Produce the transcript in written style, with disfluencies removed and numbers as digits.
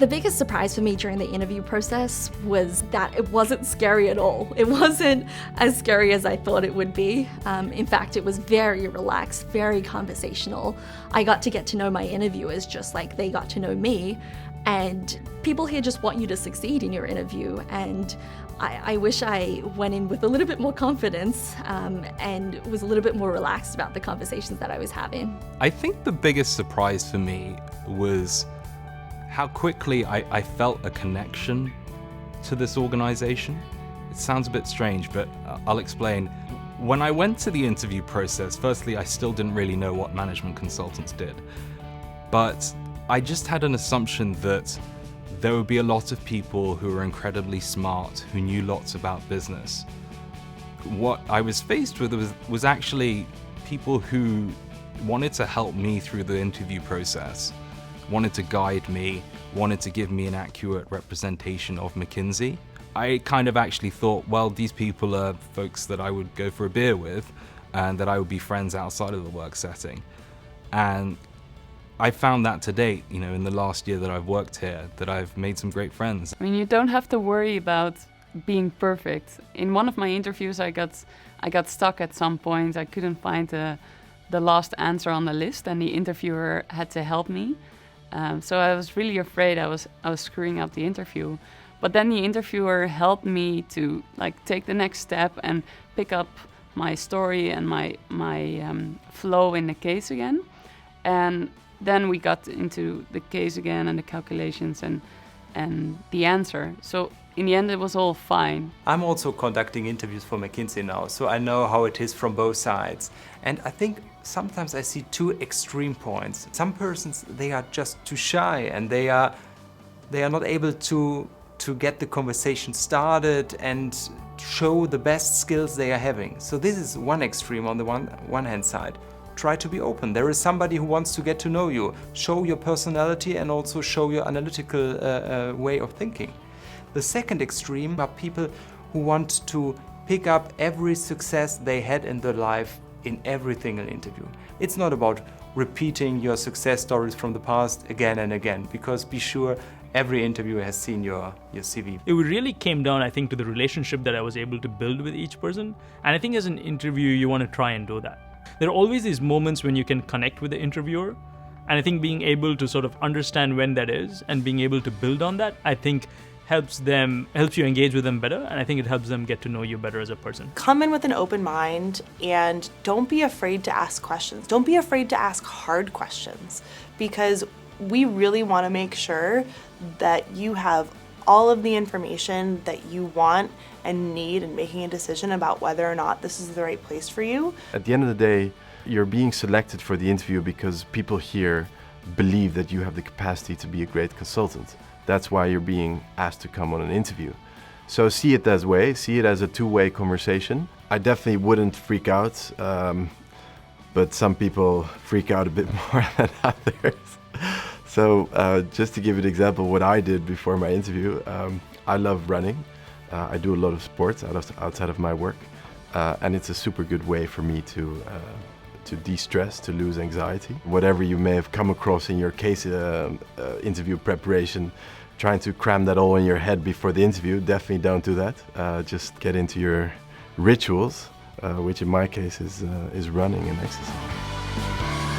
The biggest surprise for me during the interview process was that it wasn't scary at all. It wasn't as scary as I thought it would be. In fact, it was very relaxed, very conversational. I got to get to know my interviewers just like they got to know me. And people here just want you to succeed in your interview. And I wish I went in with a little bit more confidence and was a little bit more relaxed about the conversations that I was having. I think the biggest surprise for me was how quickly I felt a connection to this organization. It sounds a bit strange, but I'll explain. When I went to the interview process, firstly, I still didn't really know what management consultants did. But I just had an assumption that there would be a lot of people who were incredibly smart, who knew lots about business. What I was faced with was actually people who wanted to help me through the interview process, wanted to guide me, wanted to give me an accurate representation of McKinsey. I kind of actually thought, well, these people are folks that I would go for a beer with and that I would be friends outside of the work setting. And I found that to date, in the last year that I've worked here, that I've made some great friends. I mean, you don't have to worry about being perfect. In one of my interviews, I got stuck at some point. I couldn't find the last answer on the list, and the interviewer had to help me. So I was really afraid I was screwing up the interview. But then the interviewer helped me to take the next step and pick up my story and my flow in the case again. And then we got into the case again and the calculations and the answer. So in the end, it was all fine. I'm also conducting interviews for McKinsey now, so I know how it is from both sides. And I think sometimes I see two extreme points. Some persons, they are just too shy and they are not able to get the conversation started and show the best skills they are having. So this is one extreme on the one hand side. Try to be open. There is somebody who wants to get to know you. Show your personality and also show your analytical way of thinking. The second extreme are people who want to pick up every success they had in their life in every single interview. It's not about repeating your success stories from the past again and again, because be sure every interviewer has seen your CV. It really came down, I think, to the relationship that I was able to build with each person. And I think as an interviewer, you want to try and do that. There are always these moments when you can connect with the interviewer. And I think being able to sort of understand when that is and being able to build on that, I think helps you engage with them better. And I think it helps them get to know you better as a person. Come in with an open mind and don't be afraid to ask questions. Don't be afraid to ask hard questions, because we really want to make sure that you have all of the information that you want and need in making a decision about whether or not this is the right place for you. At the end of the day, you're being selected for the interview because people here believe that you have the capacity to be a great consultant. That's why you're being asked to come on an interview. So see it that way, see it as a two-way conversation. I definitely wouldn't freak out, but some people freak out a bit more than others. So just to give you an example of what I did before my interview, I love running. I do a lot of sports outside of my work, and it's a super good way for me to de-stress, to lose anxiety. Whatever you may have come across in your case interview preparation, trying to cram that all in your head before the interview, definitely don't do that. Just get into your rituals, which in my case is running and exercise.